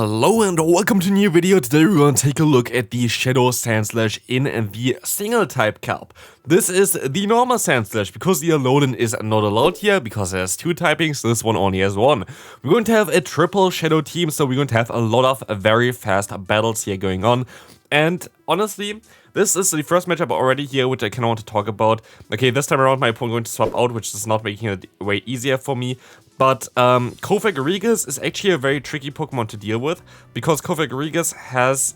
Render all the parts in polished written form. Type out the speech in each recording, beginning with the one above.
Hello and welcome to a new video. Today we're going to take a look at the Shadow Sandslash in the single type calp. This is the normal Sandslash because the Alolan is not allowed here because there's two typings, this one only has one. We're going to have a triple Shadow team, so we're going to have a lot of very fast battles here going on. And honestly, this is the first matchup already here, which I kind of want to talk about. Okay, this time around my opponent going to swap out, which is not making it way easier for me. But Cofagrigus is actually a very tricky Pokemon to deal with, because Cofagrigus has,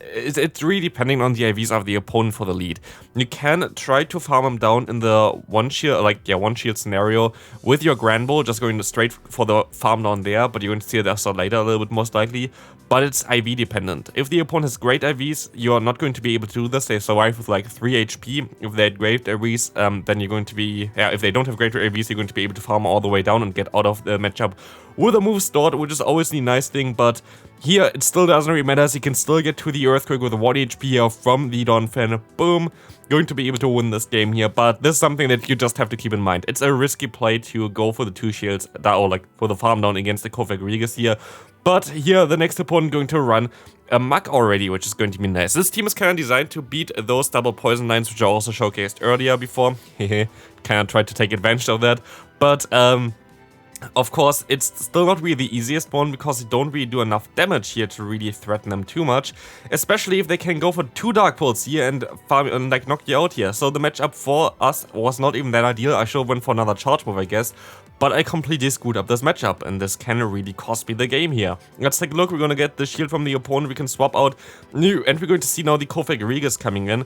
it's really depending on the IVs of the opponent for the lead. You can try to farm him down in the one shield scenario with your Granbull, just going straight for the farm down there, but you're going to see that later a little bit most likely. But it's IV dependent. If the opponent has great IVs, you're not going to be able to do this. They survive with like 3 HP. If they had great IVs, then you're going to be, if they don't have great IVs, you're going to be able to farm all the way down and get out of the matchup with a move stored, which is always the nice thing. But here, it still doesn't really matter, as you can still get to the Earthquake with a 1 HP here from the Donphan. Boom. Going to be able to win this game here, but this is something that you just have to keep in mind. It's a risky play to go for the 2 shields, or like for the farm down against the Cofagrigus here. But here, the next opponent going to run a Muk already, which is going to be nice. This team is kind of designed to beat those double poison lines, which I also showcased earlier before. Kind of tried to take advantage of that. But, of course, it's still not really the easiest one, because you don't really do enough damage here to really threaten them too much. Especially if they can go for 2 Dark Pulse here and farm and like knock you out here. So the matchup for us was not even that ideal. I should have went for another charge move, I guess. But I completely screwed up this matchup, and this can really cost me the game here. Let's take a look. We're going to get the shield from the opponent. We can swap out new, and we're going to see now the Cofagrigus coming in.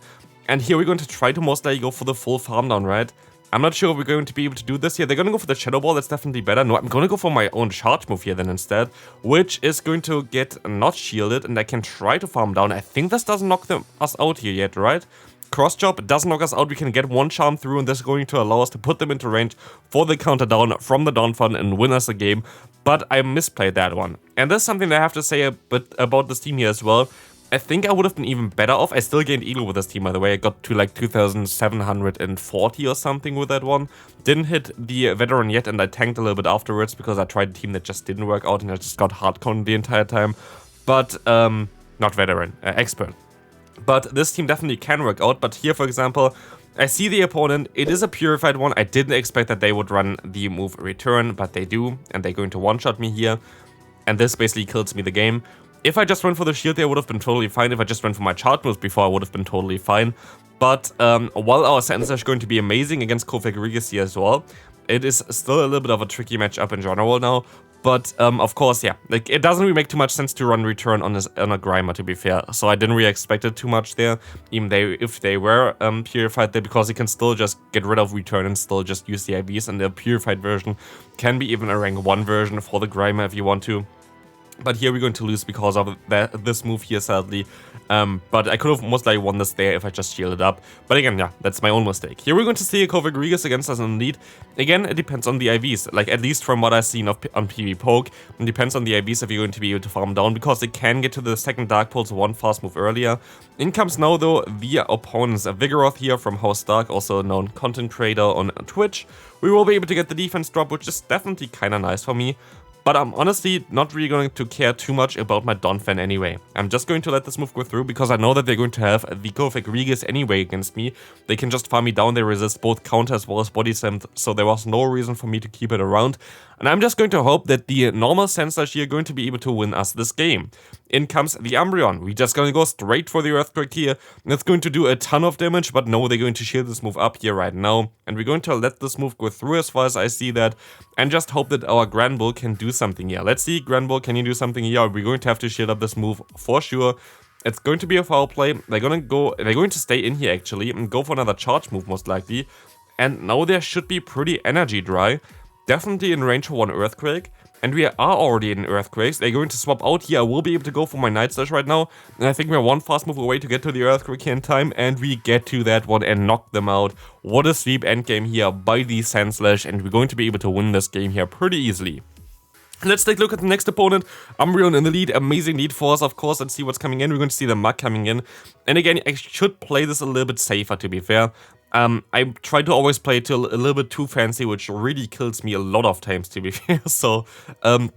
And here we're going to try to most likely go for the full farm down, right? I'm not sure if we're going to be able to do this here. They're going to go for the Shadow Ball. That's definitely better. No, I'm going to go for my own charge move here then instead, which is going to get not shielded, and I can try to farm down. I think this doesn't knock us out here yet, right? Cross Chop doesn't knock us out. We can get 1 charm through, and this is going to allow us to put them into range for the counter down from the Donphan and win us a game. But I misplayed that one. And there's something that I have to say a bit about this team here as well. I think I would have been even better off. I still gained Eagle with this team, by the way. I got to like 2,740 or something with that one. Didn't hit the Veteran yet, and I tanked a little bit afterwards because I tried a team that just didn't work out, and I just got hardconned the entire time. But, not Veteran, Expert. But this team definitely can work out. But here, for example, I see the opponent. It is a purified one. I didn't expect that they would run the move Return, but they do. And they're going to one-shot me here. And this basically kills me the game. If I just went for the shield there, I would have been totally fine. If I just went for my charge moves before, I would have been totally fine. But while our Sandslash is going to be amazing against Cofagrigus here as well, it is still a little bit of a tricky matchup in general now. But, of course, yeah, like, it doesn't really make too much sense to run Return on a Grimer, to be fair. So I didn't really expect it too much there, even if they were purified there, because you can still just get rid of Return and still just use the IVs, and the purified version can be even a rank 1 version for the Grimer if you want to. But here we're going to lose because of this move here, sadly. But I could have most likely won this there if I just shielded up. But again, yeah, that's my own mistake. Here we're going to see a Cofagrigus against us in the lead. Again, it depends on the IVs. Like, at least from what I've seen on PvPoke, it depends on the IVs if you're going to be able to farm down, because they can get to the second Dark Pulse 1 fast move earlier. In comes now, though, the opponent's Vigoroth here from House Dark, also a known content creator on Twitch. We will be able to get the defense drop, which is definitely kind of nice for me. But I'm honestly not really going to care too much about my Donphan anyway. I'm just going to let this move go through, because I know that they're going to have the Cofagrigus anyway against me. They can just farm me down, they resist both counter as well as body slam, so there was no reason for me to keep it around. And I'm just going to hope that the normal Sandslash here are going to be able to win us this game. In comes the Umbreon. We're just going to go straight for the Earthquake here. It's going to do a ton of damage, but no, they're going to shield this move up here right now. And we're going to let this move go through as far as I see that, and just hope that our Granbull can do something here. Let's see, Granbull, can you do something here? We're going to have to shield up this move for sure. It's going to be a foul play. They're going to stay in here actually and go for another charge move most likely. And now there should be pretty energy dry. Definitely in range for 1 Earthquake. And we are already in Earthquakes. They're going to swap out here. I will be able to go for my Night Slash right now. And I think we're 1 fast move away to get to the Earthquake here in time. And we get to that one and knock them out. What a sweep endgame here by the Sandslash. And we're going to be able to win this game here pretty easily. Let's take a look at the next opponent. Umbreon in the lead, amazing lead for us, of course. Let's see what's coming in. We're going to see the Muk coming in. And again, I should play this a little bit safer, to be fair. I try to always play it a little bit too fancy, which really kills me a lot of times, to be fair. So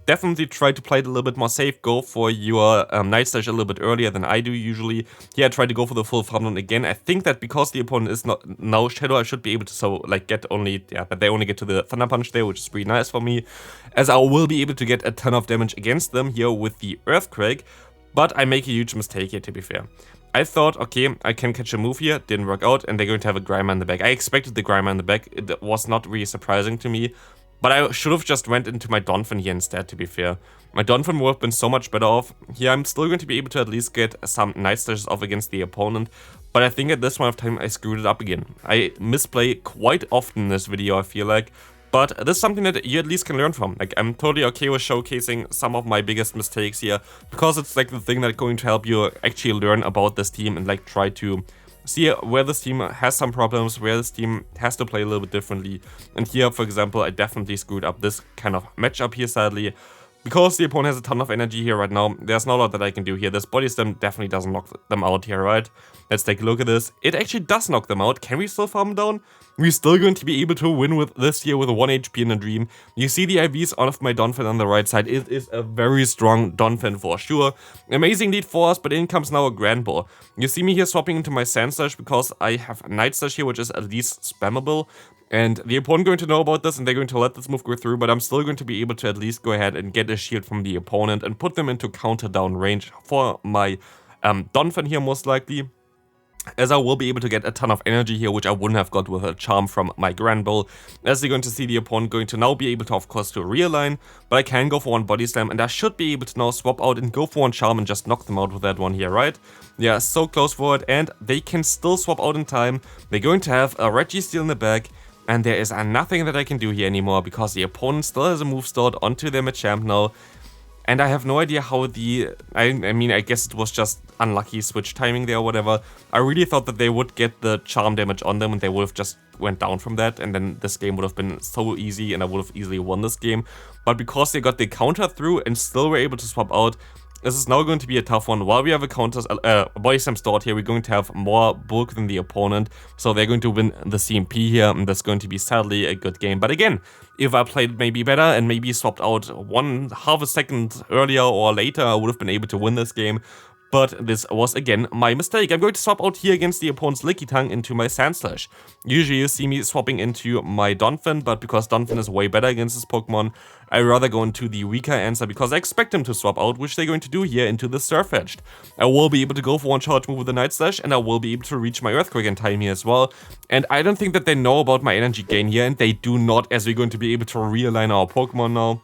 definitely try to play it a little bit more safe. Go for your Night Slash a little bit earlier than I do usually. Here I try to go for the full farm again. I think that because the opponent is not now Shadow, I should be able to get only, that they only get to the Thunder Punch there, which is pretty nice for me, as I will be able to get a ton of damage against them here with the Earthquake. But I make a huge mistake here, to be fair. I thought, okay, I can catch a move here, didn't work out, and they're going to have a Grimer in the back. I expected the Grimer in the back, it was not really surprising to me, but I should have just went into my Donphan here instead, to be fair. My Donphan would have been so much better off. Here I'm still going to be able to at least get some Night Slashes off against the opponent, but I think at this point of time I screwed it up again. I misplay quite often in this video, I feel like. But this is something that you at least can learn from. Like, I'm totally okay with showcasing some of my biggest mistakes here, because it's like the thing that's going to help you actually learn about this team and like try to see where this team has some problems, where this team has to play a little bit differently. And here, for example, I definitely screwed up this kind of matchup here, sadly. Because the opponent has a ton of energy here right now, there's not a lot that I can do here. This Body Slam definitely doesn't knock them out here, right? Let's take a look at this. It actually does knock them out. Can we still farm down? We're still going to be able to win with this here with a 1 HP in a dream. You see the IVs of my Donphan on the right side. It is a very strong Donphan for sure. Amazing lead for us, but in comes now a Grand Ball. You see me here swapping into my Sandslash because I have Night Slash here, which is at least spammable. And the opponent going to know about this, and they're going to let this move go through, but I'm still going to be able to at least go ahead and get a shield from the opponent and put them into counter down range for my Donphan here, most likely. As I will be able to get a ton of energy here, which I wouldn't have got with a charm from my Grand Bull. As you're going to see, the opponent going to now be able to, of course, to realign, but I can go for one Body Slam, and I should be able to now swap out and go for one charm and just knock them out with that one here, right? Yeah, so close for it, and they can still swap out in time. They're going to have a Registeel in the back, and there is nothing that I can do here anymore, because the opponent still has a move stored onto their Machamp now. And I have no idea how I mean, I guess it was just unlucky switch timing there or whatever. I really thought that they would get the charm damage on them and they would have just went down from that. And then this game would have been so easy and I would have easily won this game. But because they got the counter through and still were able to swap out, this is now going to be a tough one. While we have a Body Slam stored here, we're going to have more bulk than the opponent. So they're going to win the CMP here, and that's going to be sadly a good game. But again, if I played maybe better and maybe swapped out half a second earlier or later, I would have been able to win this game. But this was again my mistake. I'm going to swap out here against the opponent's Lickitung into my Sandslash. Usually you see me swapping into my Donphan, but because Donphan is way better against this Pokemon, I rather go into the weaker answer because I expect him to swap out, which they're going to do here into the Surf Edged. I will be able to go for one charge move with the Night Slash, and I will be able to reach my Earthquake in time here as well. And I don't think that they know about my energy gain here, and they do not, as we're going to be able to realign our Pokemon now.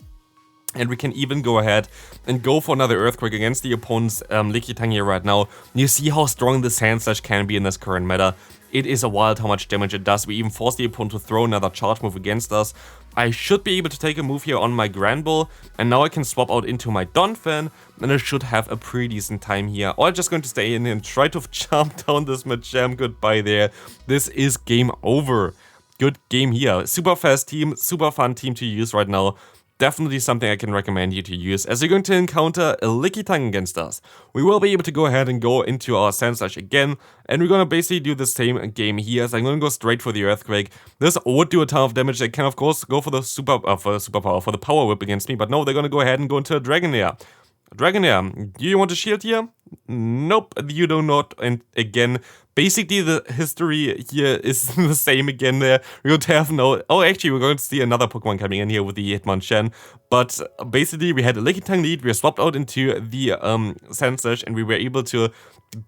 And we can even go ahead and go for another Earthquake against the opponent's Lickitung here right now. You see how strong the Sandslash can be in this current meta. It is a wild how much damage it does. We even force the opponent to throw another charge move against us. I should be able to take a move here on my Grand Bull, and now I can swap out into my Donphan, and I should have a pretty decent time here. Or I'm just going to stay in and try to jump down this Machamp. Goodbye there. This is game over. Good game here. Super fast team, super fun team to use right now. Definitely something I can recommend you to use, as you're going to encounter a Lickitung against us. We will be able to go ahead and go into our Sandslash again, and we're going to basically do the same game here, so I'm going to go straight for the Earthquake. This would do a ton of damage. They can of course go for the for the Power Whip against me, but no, they're going to go ahead and go into a Dragonair. Dragonair, do you want a shield here? Nope, you do not. And again, basically the history here is the same again there. We're going to have actually we're going to see another Pokemon coming in here with the Hitmonchan. But basically we had a Lickitung lead, we were swapped out into the Sandslash, and we were able to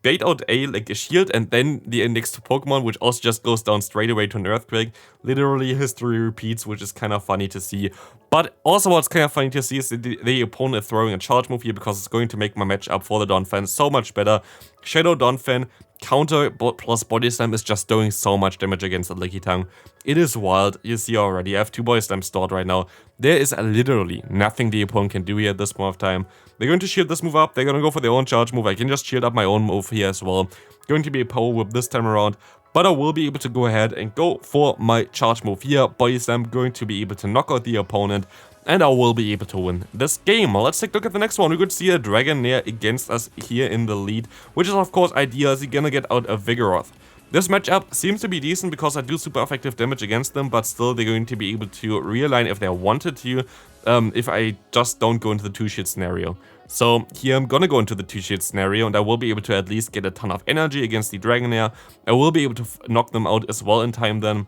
bait out a shield, and then the next Pokemon, which also just goes down straight away to an Earthquake. Literally history repeats, which is kind of funny to see. But also what's kind of funny to see is the opponent is throwing a charge move here, because it's going to make my matchup for the Donphan so much better. Shadow Donphan, counter plus Body Slam is just doing so much damage against the Lickitung. It is wild. You see already, I have 2 Body Slams stored right now. There is literally nothing the opponent can do here at this point of time. They're going to shield this move up. They're going to go for their own charge move. I can just shield up my own move here as well. Going to be a Power Whip this time around. But I will be able to go ahead and go for my charge move here. Body Slam, going to be able to knock out the opponent, and I will be able to win this game. Let's take a look at the next one. We're going to see a Dragonair against us here in the lead, which is of course ideal, as you're gonna get out a Vigoroth. This matchup seems to be decent because I do super effective damage against them, but still they're going to be able to realign if they wanted to, if I just don't go into the 2-shield scenario. So here I'm gonna go into the 2-shield scenario, and I will be able to at least get a ton of energy against the Dragonair. I will be able to knock them out as well in time then,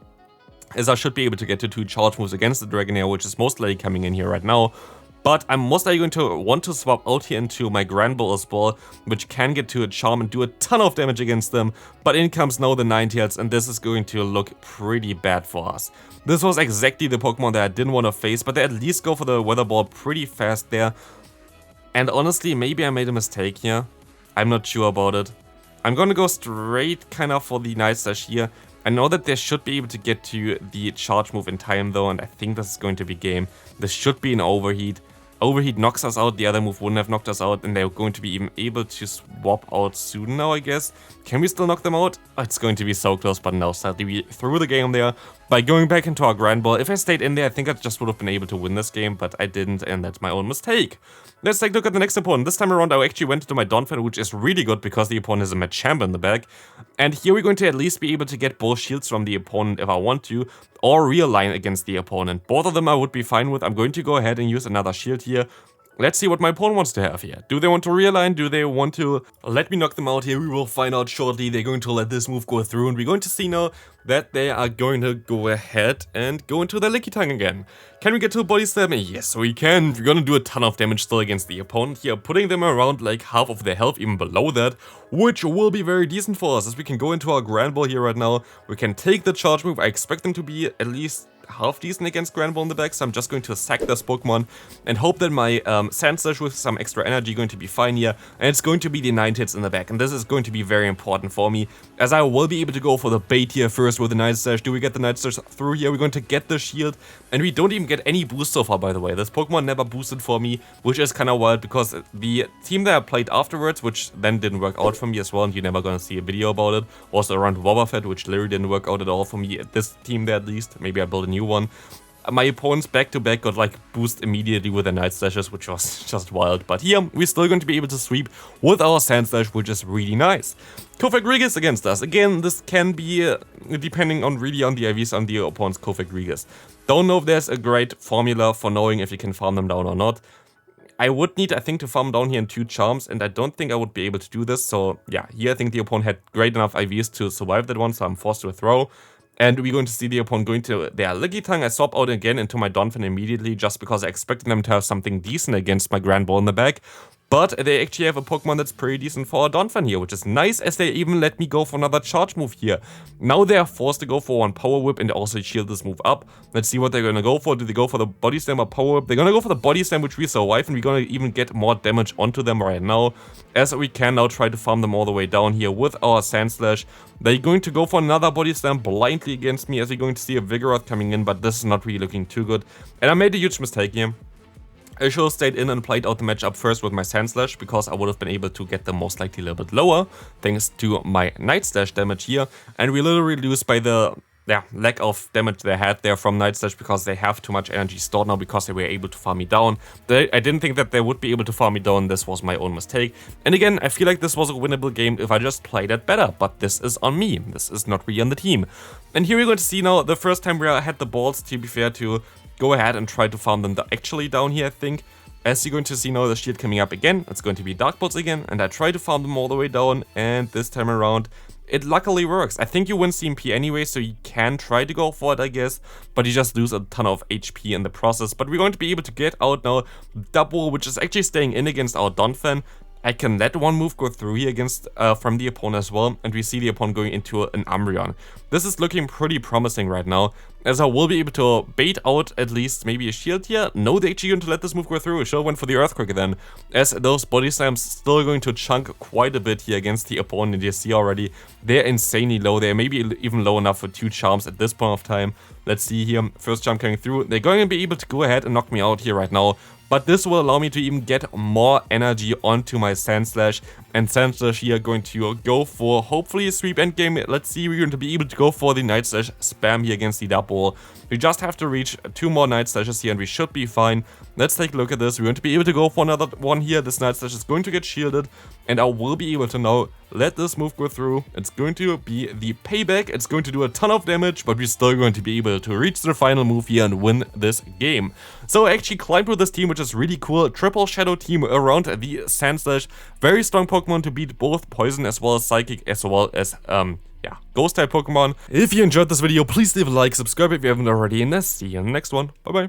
as I should be able to get to 2 charge moves against the Dragonair, which is most likely coming in here right now. But I'm most likely going to want to swap out here into my Grand Ball as well, which can get to a Charm and do a ton of damage against them. But in comes now the Ninetales, and this is going to look pretty bad for us. This was exactly the Pokemon that I didn't want to face, but they at least go for the Weather Ball pretty fast there. And honestly, maybe I made a mistake here. I'm not sure about it. I'm gonna go straight kind of for the Night Slash here. I know that they should be able to get to the charge move in time though, and I think this is going to be game. This should be an Overheat. Overheat knocks us out, the other move wouldn't have knocked us out, and they're going to be even able to swap out soon now, I guess. Can we still knock them out? Oh, it's going to be so close, but no, sadly we threw the game there by going back into our Grand Ball. If I stayed in there, I think I just would have been able to win this game, but I didn't, and that's my own mistake. Let's take a look at the next opponent. This time around I actually went into my Donphan, which is really good because the opponent has a Machamp in the back. And here we're going to at least be able to get both shields from the opponent if I want to, or realign against the opponent. Both of them I would be fine with. I'm going to go ahead and use another shield here. Let's see what my opponent wants to have here. Do they want to realign? Do they want to let me knock them out here? We will find out shortly. They're going to let this move go through, and we're going to see now that they are going to go ahead and go into their Lickitung again. Can we get to a body slam? Yes, we can. We're gonna do a ton of damage still against the opponent here, putting them around like half of their health, even below that, which will be very decent for us, as we can go into our Grand Ball here right now. We can take the charge move. I expect them to be at least half decent against Grand Ball in the back, so I'm just going to sack this Pokemon and hope that my Sandslash with some extra energy going to be fine here, and it's going to be the Ninetales in the back, and this is going to be very important for me, as I will be able to go for the bait here first with the Ninetales. Do we get the Ninetales through here? We're going to get the shield, and we don't even get any boost so far, by the way. This Pokemon never boosted for me, which is kind of wild, because the team that I played afterwards, which then didn't work out for me as well, and you're never gonna see a video about it, was around Wobbuffet, which literally didn't work out at all for me, at this team there at least. Maybe I built a new one. My opponents back-to-back got like boost immediately with their Night Slashes, which was just wild. But here, we're still going to be able to sweep with our Sandslash, which is really nice. Cofagrigus against us. Again, this can be, depending on really on the IVs on the opponent's Cofagrigus. Don't know if there's a great formula for knowing if you can farm them down or not. I would need, I think, to farm down here in 2 charms, and I don't think I would be able to do this. So yeah, here I think the opponent had great enough IVs to survive that one, so I'm forced to throw. And we're going to see the opponent going to their Lickitung. I swap out again into my Donphan immediately, just because I expected them to have something decent against my Grand Ball in the back. But they actually have a Pokemon that's pretty decent for a Donphan here, which is nice, as they even let me go for another charge move here. Now they are forced to go for one Power Whip and also shield this move up. Let's see what they're going to go for. Do they go for the Body Slam or Power Whip? They're going to go for the Body Slam, which we survive, and we're going to even get more damage onto them right now, as we can now try to farm them all the way down here with our Sandslash. They're going to go for another Body Slam blindly against me, as we're going to see a Vigoroth coming in, but this is not really looking too good. And I made a huge mistake here. I should have stayed in and played out the matchup first with my Sandslash, because I would have been able to get them most likely a little bit lower, thanks to my Night Slash damage here, and we literally lose by the lack of damage they had there from Night Slash, because they have too much energy stored now, because they were able to farm me down. I didn't think that they would be able to farm me down. This was my own mistake. And again, I feel like this was a winnable game if I just played it better, but this is on me. This is not really on the team. And here we're going to see now the first time where I had the balls, to be fair, to go ahead and try to farm them actually down here, I think. As you're going to see now the shield coming up again, it's going to be Dark Bolts again, and I try to farm them all the way down, and this time around, it luckily works. I think you win CMP anyway, so you can try to go for it, I guess, but you just lose a ton of HP in the process. But we're going to be able to get out now double, which is actually staying in against our Donphan. I can let one move go through here against from the opponent as well, and we see the opponent going into an Umbreon. This is looking pretty promising right now, as I will be able to bait out at least maybe a shield here. No, they're actually going to let this move go through. Should have went for the Earthquake then, as those Body Slams still going to chunk quite a bit here against the opponent. And you see already, they're insanely low. They're maybe even low enough for 2 charms at this point of time. Let's see here, first charm coming through. They're going to be able to go ahead and knock me out here right now, but this will allow me to even get more energy onto my Sandslash, and Sandslash here going to go for hopefully a sweep endgame. Let's see, we're going to be able to go for the Night Slash spam here against the double. We just have to reach 2 more Night Slashes here and we should be fine. let's take a look at this. We're going to be able to go for another one here. This Night Slash is going to get shielded, and I will be able to now let this move go through. It's going to be the payback. It's going to do a ton of damage, but we're still going to be able to reach the final move here and win this game. So I actually climbed with this team, which is really cool. Triple Shadow team around the Sandslash. Very strong Pokemon to beat both Poison as well as Psychic as well as yeah, Ghost type Pokemon. If you enjoyed this video, please leave a like, subscribe if you haven't already, and I'll see you in the next one. Bye bye.